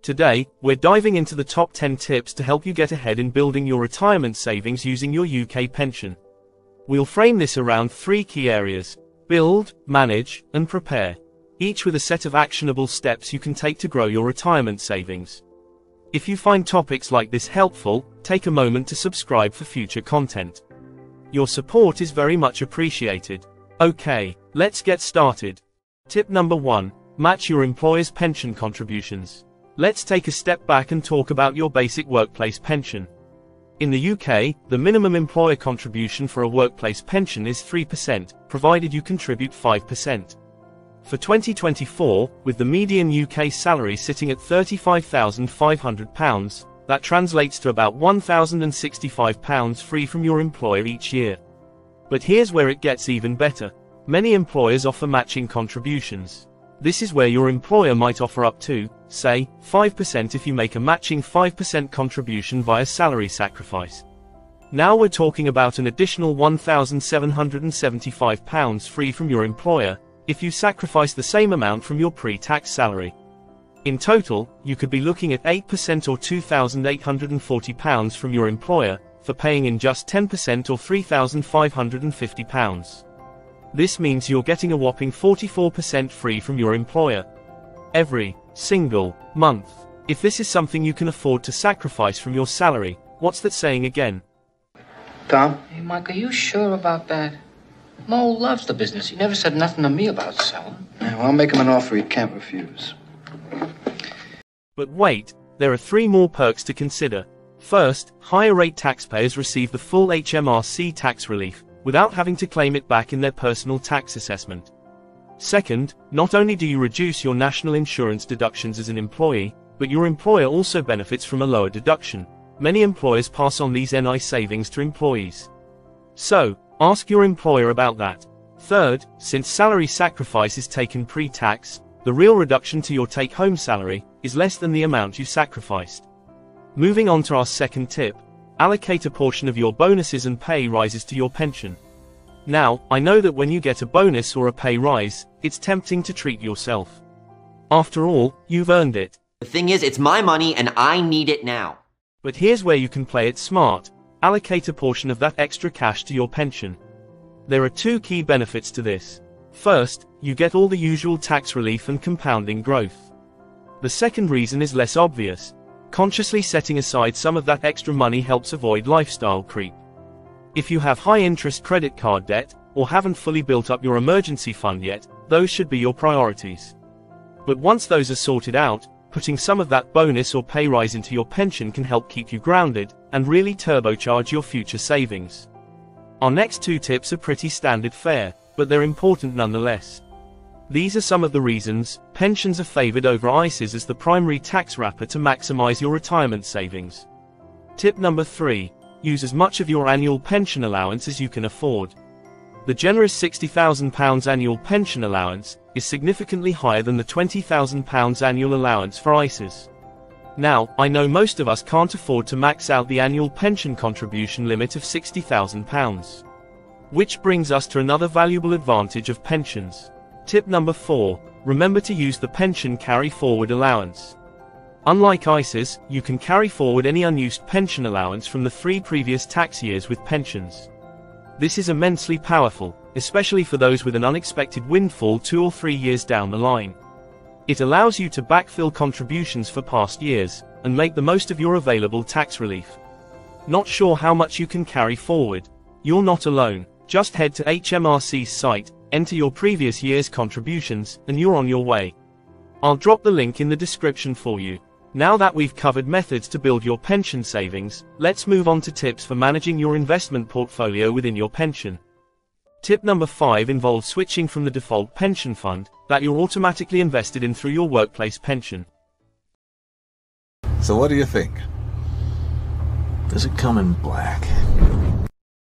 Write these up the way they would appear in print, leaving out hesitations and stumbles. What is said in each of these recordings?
Today, we're diving into the top 10 tips to help you get ahead in building your retirement savings using your UK pension. We'll frame this around 3 key areas: build, manage, and prepare, each with a set of actionable steps you can take to grow your retirement savings. If you find topics like this helpful, take a moment to subscribe for future content. Your support is very much appreciated. Okay, let's get started. Tip number 1. Match your employer's pension contributions. Let's take a step back and talk about your basic workplace pension. In the UK, the minimum employer contribution for a workplace pension is 3%, provided you contribute 5%. For 2024, with the median UK salary sitting at £35,500, that translates to about £1,065 free from your employer each year. But here's where it gets even better. Many employers offer matching contributions. This is where your employer might offer up to, say, 5% if you make a matching 5% contribution via salary sacrifice. Now we're talking about an additional £1,775 free from your employer, if you sacrifice the same amount from your pre-tax salary. In total, you could be looking at 8% or £2,840 from your employer, for paying in just 10% or £3,550. This means you're getting a whopping 44% free from your employer every single month. If this is something you can afford to sacrifice from your salary, what's that saying again? Tom? Hey, Mike, are you sure about that? Mo loves the business. He never said nothing to me about selling. Yeah, well, I'll make him an offer he can't refuse. But wait, there are 3 more perks to consider. First, higher rate taxpayers receive the full HMRC tax relief, without having to claim it back in their personal tax assessment. Second, not only do you reduce your national insurance deductions as an employee, but your employer also benefits from a lower deduction. Many employers pass on these NI savings to employees. So, ask your employer about that. Third, since salary sacrifice is taken pre-tax, the real reduction to your take-home salary is less than the amount you sacrificed. Moving on to our second tip, allocate a portion of your bonuses and pay rises to your pension. Now, I know that when you get a bonus or a pay rise, it's tempting to treat yourself. After all, you've earned it. The thing is, it's my money and I need it now. But here's where you can play it smart. Allocate a portion of that extra cash to your pension. There are 2 key benefits to this. First, you get all the usual tax relief and compounding growth. The second reason is less obvious. Consciously setting aside some of that extra money helps avoid lifestyle creep. If you have high-interest credit card debt, or haven't fully built up your emergency fund yet, those should be your priorities. But once those are sorted out, putting some of that bonus or pay rise into your pension can help keep you grounded, and really turbocharge your future savings. Our next 2 tips are pretty standard fare, but they're important nonetheless. These are some of the reasons pensions are favored over ISAs as the primary tax wrapper to maximize your retirement savings. Tip number 3. Use as much of your annual pension allowance as you can afford. The generous £60,000 annual pension allowance is significantly higher than the £20,000 annual allowance for ISAs. Now, I know most of us can't afford to max out the annual pension contribution limit of £60,000. Which brings us to another valuable advantage of pensions. Tip number 4. Remember to use the pension carry forward allowance. Unlike ISAs, you can carry forward any unused pension allowance from the 3 previous tax years with pensions. This is immensely powerful, especially for those with an unexpected windfall 2 or 3 years down the line. It allows you to backfill contributions for past years, and make the most of your available tax relief. Not sure how much you can carry forward? You're not alone. Just head to HMRC's site, enter your previous year's contributions, and you're on your way. I'll drop the link in the description for you. Now that we've covered methods to build your pension savings, let's move on to tips for managing your investment portfolio within your pension. Tip number 5 involves switching from the default pension fund that you're automatically invested in through your workplace pension. So what do you think? Does it come in black?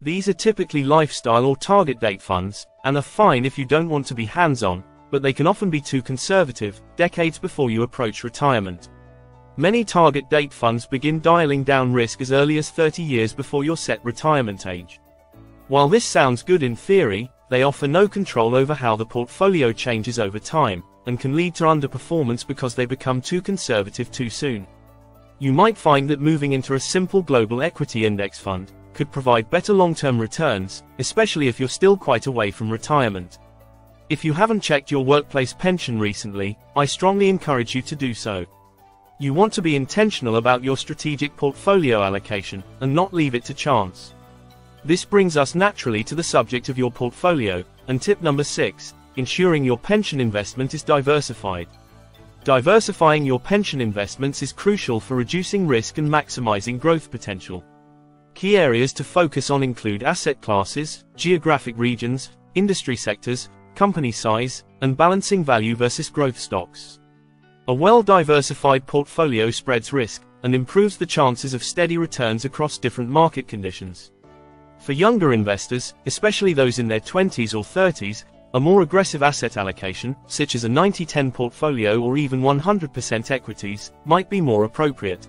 These are typically lifestyle or target date funds, and are fine if you don't want to be hands-on, but they can often be too conservative, decades before you approach retirement. Many target date funds begin dialing down risk as early as 30 years before your set retirement age. While this sounds good in theory, they offer no control over how the portfolio changes over time, and can lead to underperformance because they become too conservative too soon. You might find that moving into a simple global equity index fund could provide better long-term returns, especially if you're still quite away from retirement. If you haven't checked your workplace pension recently, I strongly encourage you to do so. You want to be intentional about your strategic portfolio allocation, and not leave it to chance. This brings us naturally to the subject of your portfolio, and tip number 6, ensuring your pension investment is diversified. Diversifying your pension investments is crucial for reducing risk and maximizing growth potential. Key areas to focus on include asset classes, geographic regions, industry sectors, company size, and balancing value versus growth stocks. A well-diversified portfolio spreads risk and improves the chances of steady returns across different market conditions. For younger investors, especially those in their 20s or 30s, a more aggressive asset allocation, such as a 90-10 portfolio or even 100% equities, might be more appropriate.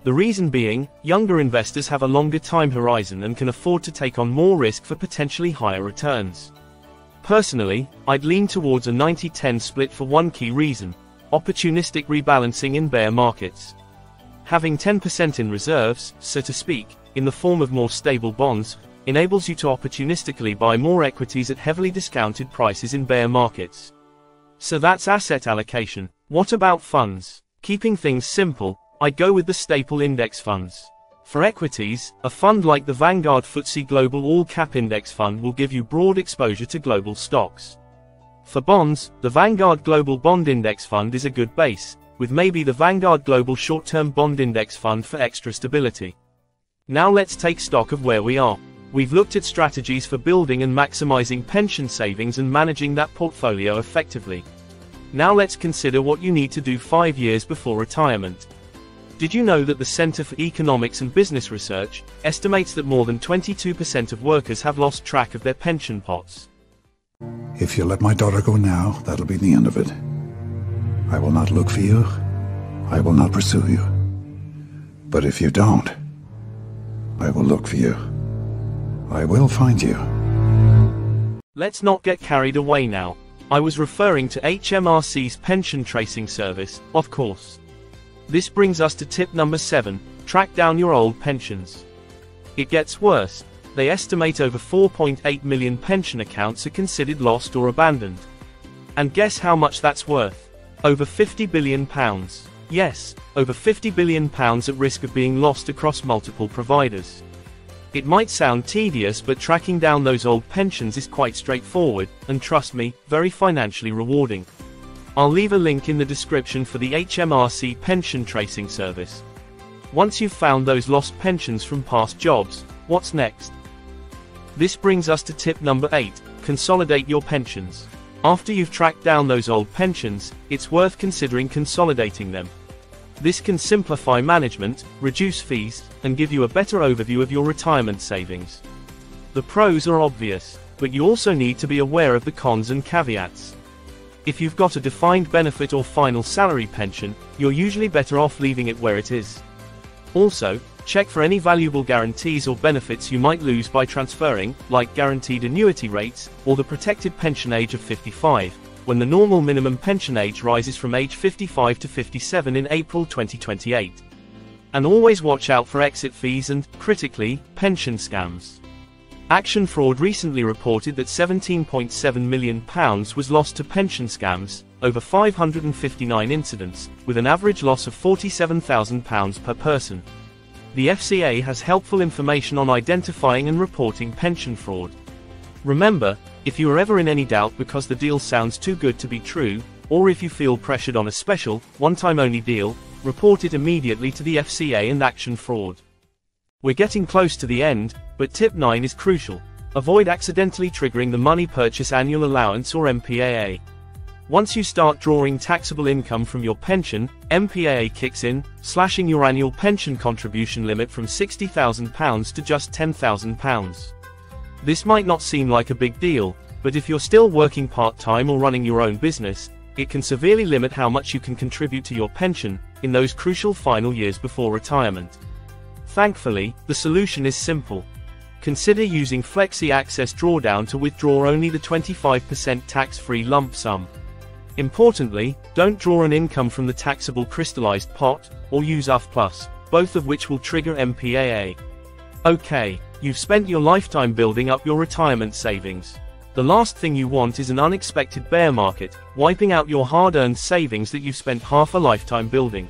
The reason being, younger investors have a longer time horizon and can afford to take on more risk for potentially higher returns. Personally, I'd lean towards a 90-10 split for one key reason: opportunistic rebalancing in bear markets. Having 10% in reserves, so to speak, in the form of more stable bonds, enables you to opportunistically buy more equities at heavily discounted prices in bear markets. So that's asset allocation. What about funds? Keeping things simple, I'd go with the staple index funds. For equities, a fund like the Vanguard FTSE Global All Cap Index Fund will give you broad exposure to global stocks. For bonds, the Vanguard Global Bond Index Fund is a good base, with maybe the Vanguard Global Short-Term Bond Index Fund for extra stability. Now let's take stock of where we are. We've looked at strategies for building and maximizing pension savings and managing that portfolio effectively. Now let's consider what you need to do 5 years before retirement. Did you know that the Center for Economics and Business Research estimates that more than 22% of workers have lost track of their pension pots? If you let my daughter go now, that'll be the end of it. I will not look for you. I will not pursue you. But if you don't, I will look for you. I will find you. Let's not get carried away now. I was referring to HMRC's pension tracing service, of course. This brings us to tip number 7, track down your old pensions. It gets worse. They estimate over 4.8 million pension accounts are considered lost or abandoned. And guess how much that's worth? Over £50 billion. Yes, over £50 billion at risk of being lost across multiple providers. It might sound tedious, but tracking down those old pensions is quite straightforward, and trust me, very financially rewarding. I'll leave a link in the description for the HMRC pension tracing service. Once you've found those lost pensions from past jobs, what's next? This brings us to tip number 8, consolidate your pensions. After you've tracked down those old pensions, it's worth considering consolidating them. This can simplify management, reduce fees, and give you a better overview of your retirement savings. The pros are obvious, but you also need to be aware of the cons and caveats. If you've got a defined benefit or final salary pension, you're usually better off leaving it where it is. Also, check for any valuable guarantees or benefits you might lose by transferring, like guaranteed annuity rates, or the protected pension age of 55. When the normal minimum pension age rises from age 55 to 57 in April 2028. And always watch out for exit fees and, critically, pension scams. Action Fraud recently reported that £17.7 million was lost to pension scams, over 559 incidents, with an average loss of £47,000 per person. The FCA has helpful information on identifying and reporting pension fraud. Remember, if you are ever in any doubt because the deal sounds too good to be true, or if you feel pressured on a special, one-time only deal, report it immediately to the FCA and Action Fraud. We're getting close to the end, but tip 9 is crucial. Avoid accidentally triggering the Money Purchase Annual Allowance or MPAA. Once you start drawing taxable income from your pension, MPAA kicks in, slashing your annual pension contribution limit from £60,000 to just £10,000. This might not seem like a big deal, but if you're still working part-time or running your own business, it can severely limit how much you can contribute to your pension in those crucial final years before retirement. Thankfully, the solution is simple. Consider using Flexi Access Drawdown to withdraw only the 25% tax-free lump sum. Importantly, don't draw an income from the taxable crystallized pot, or use UFPLS, both of which will trigger MPAA. Okay, you've spent your lifetime building up your retirement savings. The last thing you want is an unexpected bear market, wiping out your hard-earned savings that you've spent half a lifetime building.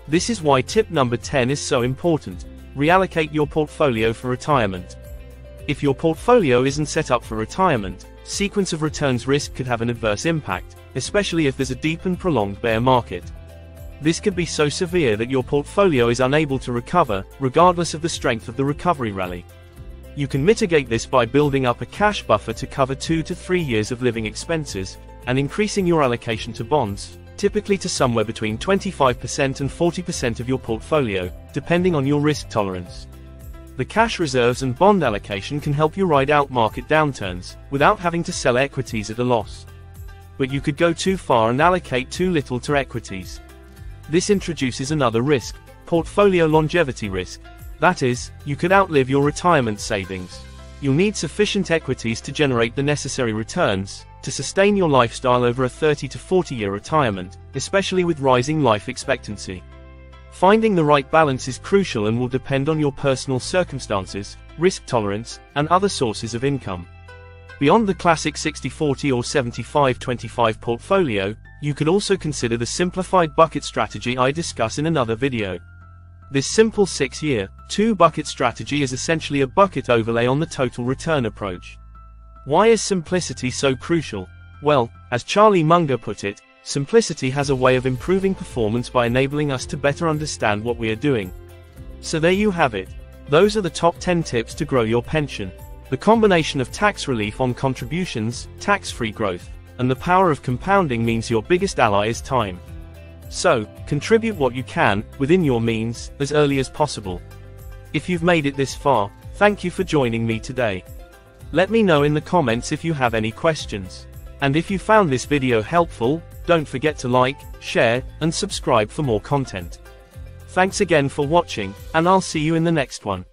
This is why tip number 10 is so important. Reallocate your portfolio for retirement. If your portfolio isn't set up for retirement, sequence of returns risk could have an adverse impact, especially if there's a deep and prolonged bear market. This could be so severe that your portfolio is unable to recover, regardless of the strength of the recovery rally. You can mitigate this by building up a cash buffer to cover 2 to 3 years of living expenses, and increasing your allocation to bonds, typically to somewhere between 25% and 40% of your portfolio, depending on your risk tolerance. The cash reserves and bond allocation can help you ride out market downturns, without having to sell equities at a loss. But you could go too far and allocate too little to equities. This introduces another risk, portfolio longevity risk. That is, you could outlive your retirement savings. You'll need sufficient equities to generate the necessary returns, to sustain your lifestyle over a 30 to 40-year retirement, especially with rising life expectancy. Finding the right balance is crucial and will depend on your personal circumstances, risk tolerance, and other sources of income. Beyond the classic 60-40 or 75-25 portfolio, you could also consider the simplified bucket strategy I discuss in another video. This simple 6-year, 2-bucket strategy is essentially a bucket overlay on the total return approach. Why is simplicity so crucial? Well, as Charlie Munger put it, simplicity has a way of improving performance by enabling us to better understand what we are doing. So there you have it. Those are the top 10 tips to grow your pension. The combination of tax relief on contributions, tax-free growth, and the power of compounding means your biggest ally is time. So, contribute what you can, within your means, as early as possible. If you've made it this far, thank you for joining me today. Let me know in the comments if you have any questions. And if you found this video helpful, don't forget to like, share, and subscribe for more content. Thanks again for watching, and I'll see you in the next one.